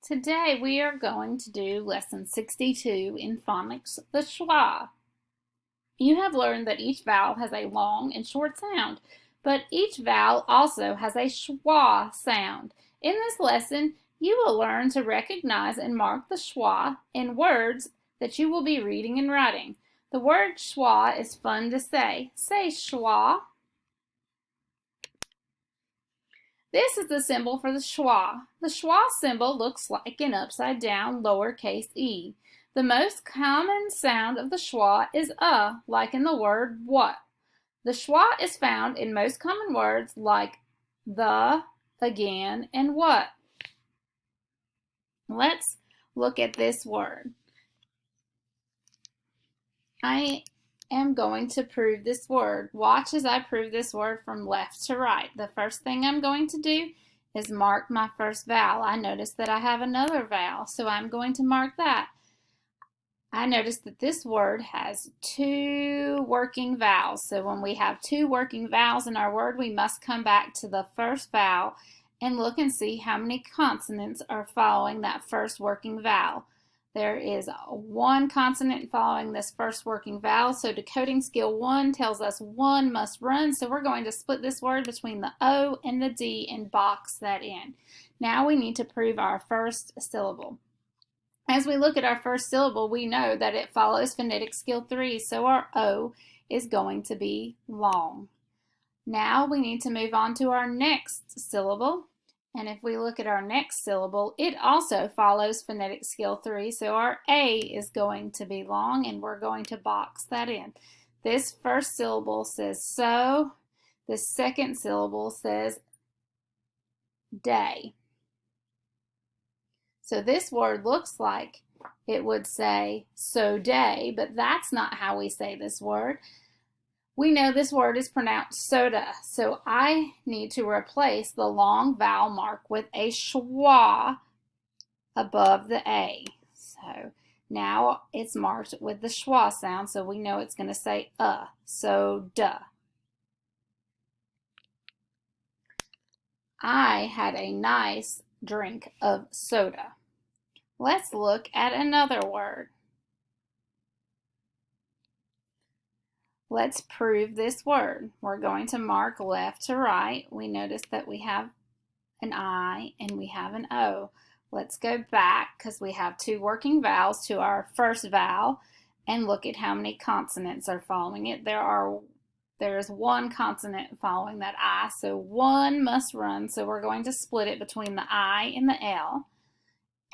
Today we are going to do lesson 62 in phonics, the schwa. You have learned that each vowel has a long and short sound, but each vowel also has a schwa sound. In this lesson, you will learn to recognize and mark the schwa in words that you will be reading and writing. The word schwa is fun to say. Say schwa. This is the symbol for the schwa. The schwa symbol looks like an upside down lowercase e. The most common sound of the schwa is like in the word what. The schwa is found in most common words like the, again, and what. Let's look at this word. I am going to prove this word. Watch as I prove this word from left to right. The first thing I'm going to do is mark my first vowel. I notice that I have another vowel, so I'm going to mark that. I notice that this word has two working vowels. So when we have two working vowels in our word, we must come back to the first vowel and look and see how many consonants are following that first working vowel. There is one consonant following this first working vowel, so decoding skill 1 tells us one must run, so we're going to split this word between the O and the D and box that in. Now we need to prove our first syllable. As we look at our first syllable, we know that it follows phonetic skill 3, so our O is going to be long. Now we need to move on to our next syllable. And if we look at our next syllable, it also follows phonetic skill 3, so our A is going to be long, and we're going to box that in. This first syllable says so. The second syllable says day. So this word looks like it would say so day, but that's not how we say this word. We know this word is pronounced soda, so I need to replace the long vowel mark with a schwa above the A. So now it's marked with the schwa sound, so we know it's going to say soda. I had a nice drink of soda. Let's look at another word. Let's prove this word. We're going to mark left to right. We notice that we have an I and we have an O. Let's go back because we have two working vowels to our first vowel and look at how many consonants are following it. There's one consonant following that I, so one must run. So we're going to split it between the I and the L.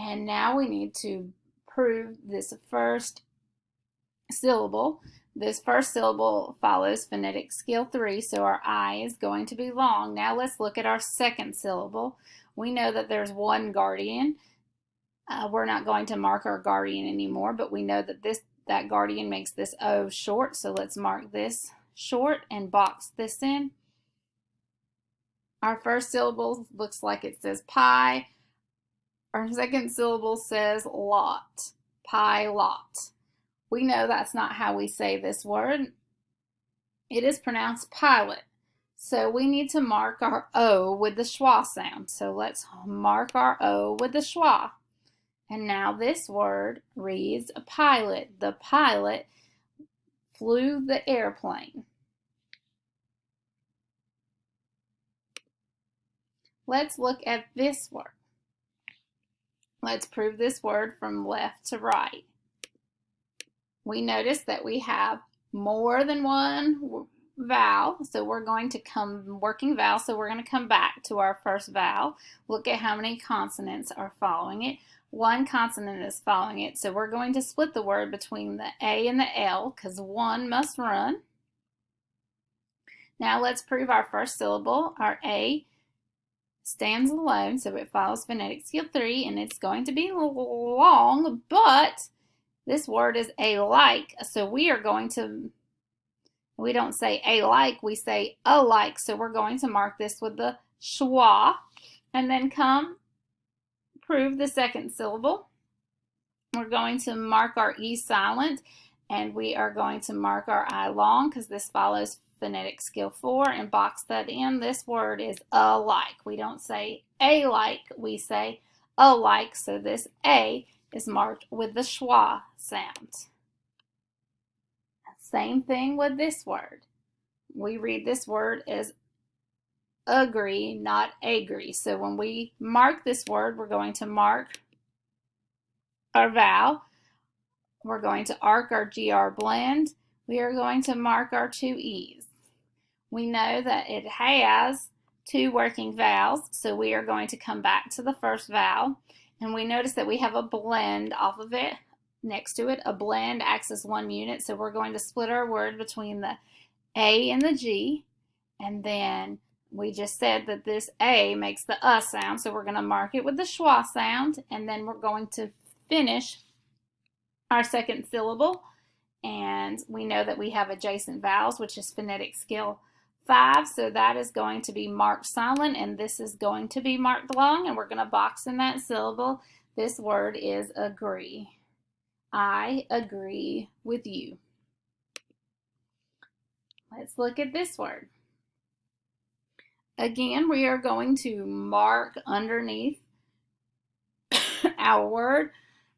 And now we need to prove this first syllable. This first syllable follows phonetic skill 3, so our I is going to be long. Now let's look at our second syllable. We know that there's one guardian. We're not going to mark our guardian anymore, but we know that that guardian makes this O short, so let's mark this short and box this in. Our first syllable looks like it says pie. Our second syllable says lot, pie lot. We know that's not how we say this word. It is pronounced pilot. So we need to mark our O with the schwa sound. So let's mark our O with the schwa. And now this word reads pilot. The pilot flew the airplane. Let's look at this word. Let's prove this word from left to right. We notice that we have more than one vowel, so we're going to working vowel, so we're going to come back to our first vowel. Look at how many consonants are following it. One consonant is following it, so we're going to split the word between the A and the L because one must run. Now let's prove our first syllable. Our A stands alone, so it follows phonetic skill 3, and it's going to be long, but this word is a like, so we don't say a like, we say a like, so we're going to mark this with the schwa, and then prove the second syllable. We're going to mark our E silent, and we are going to mark our I long because this follows phonetic skill 4 and box that in. This word is alike. We don't say a like, we say alike, so this A is marked with the schwa sound. Same thing with this word. We read this word as agree, not agree. So when we mark this word, we're going to mark our vowel. We're going to arc our GR blend. We are going to mark our two E's. We know that it has two working vowels, so we are going to come back to the first vowel, and we notice that we have a blend off of it. Next to it, a blend acts as one unit, so we're going to split our word between the A and the G, and then we just said that this A makes the sound, so we're going to mark it with the schwa sound, and then we're going to finish our second syllable, and we know that we have adjacent vowels, which is phonetic skill 5, so that is going to be marked silent, and this is going to be marked long, and we're going to box in that syllable. This word is agree. I agree with you. Let's look at this word. Again, we are going to mark underneath our word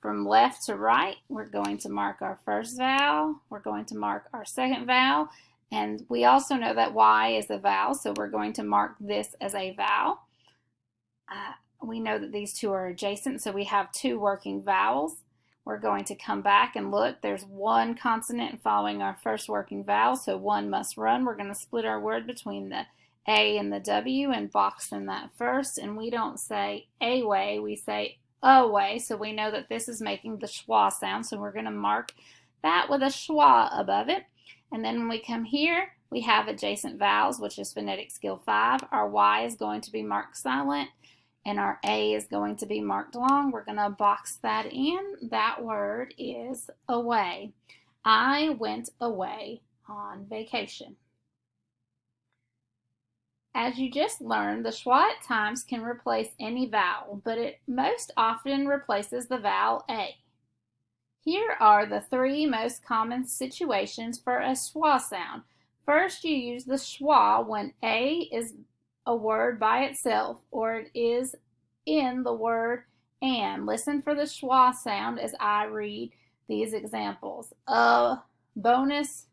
from left to right. We're going to mark our first vowel. We're going to mark our second vowel. And we also know that Y is a vowel, so we're going to mark this as a vowel. We know that these two are adjacent, so we have two working vowels. We're going to come back and look. There's one consonant following our first working vowel, so one must run. We're going to split our word between the A and the W and box in that first. And we don't say a way, we say a way. So we know that this is making the schwa sound, so we're going to mark that with a schwa above it. And then when we come here, we have adjacent vowels, which is phonetic skill 5. Our Y is going to be marked silent, and our A is going to be marked long. We're going to box that in. That word is away. I went away on vacation. As you just learned, the schwa at times can replace any vowel, but it most often replaces the vowel A. Here are the 3 most common situations for a schwa sound. First, you use the schwa when A is a word by itself or it is in the word and. Listen for the schwa sound as I read these examples. Bonus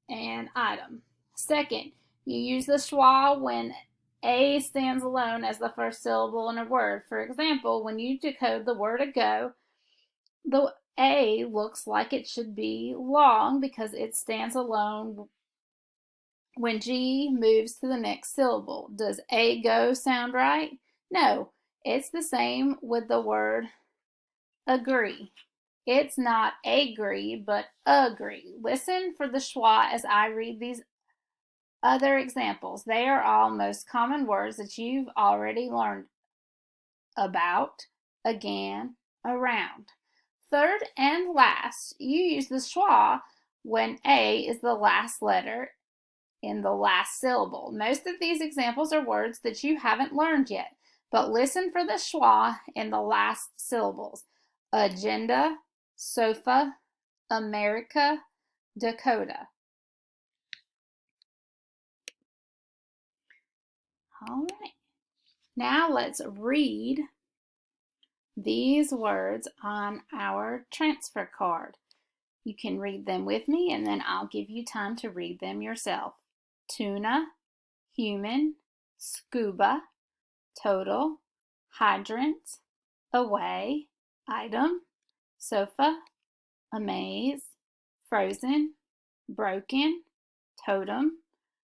and item. Second, you use the schwa when A stands alone as the first syllable in a word. For example, when you decode the word ago, the A looks like it should be long because it stands alone when G moves to the next syllable. Does a go sound right? No, it's the same with the word agree. It's not agree, but agree. Listen for the schwa as I read these other examples. They are all most common words that you've already learned about, again, around. Third and last, you use the schwa when A is the last letter in the last syllable. Most of these examples are words that you haven't learned yet, but listen for the schwa in the last syllables. Agenda, sofa, America, Dakota. All right. Now let's read these words on our transfer card. You can read them with me, and then I'll give you time to read them yourself. Tuna, human, scuba, total, hydrant, away, item, sofa, amaze, frozen, broken, totem,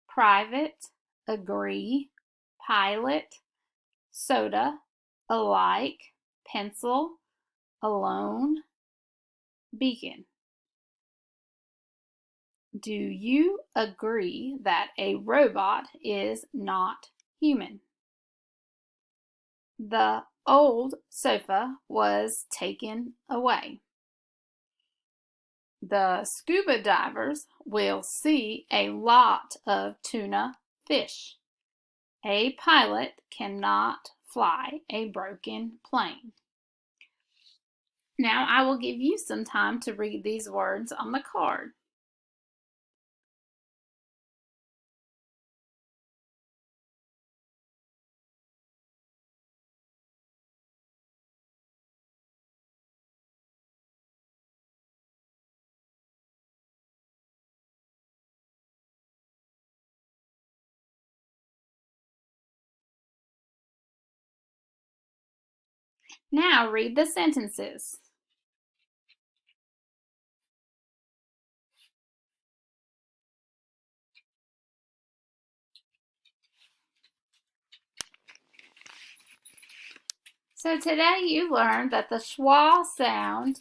private, agree, pilot, soda, alike, pencil, alone, beacon. Do you agree that a robot is not human? The old sofa was taken away. The scuba divers will see a lot of tuna fish. A pilot cannot fly a broken plane. Now I will give you some time to read these words on the card. Now read the sentences. So today you learned that the schwa sound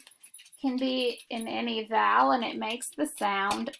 can be in any vowel and it makes the sound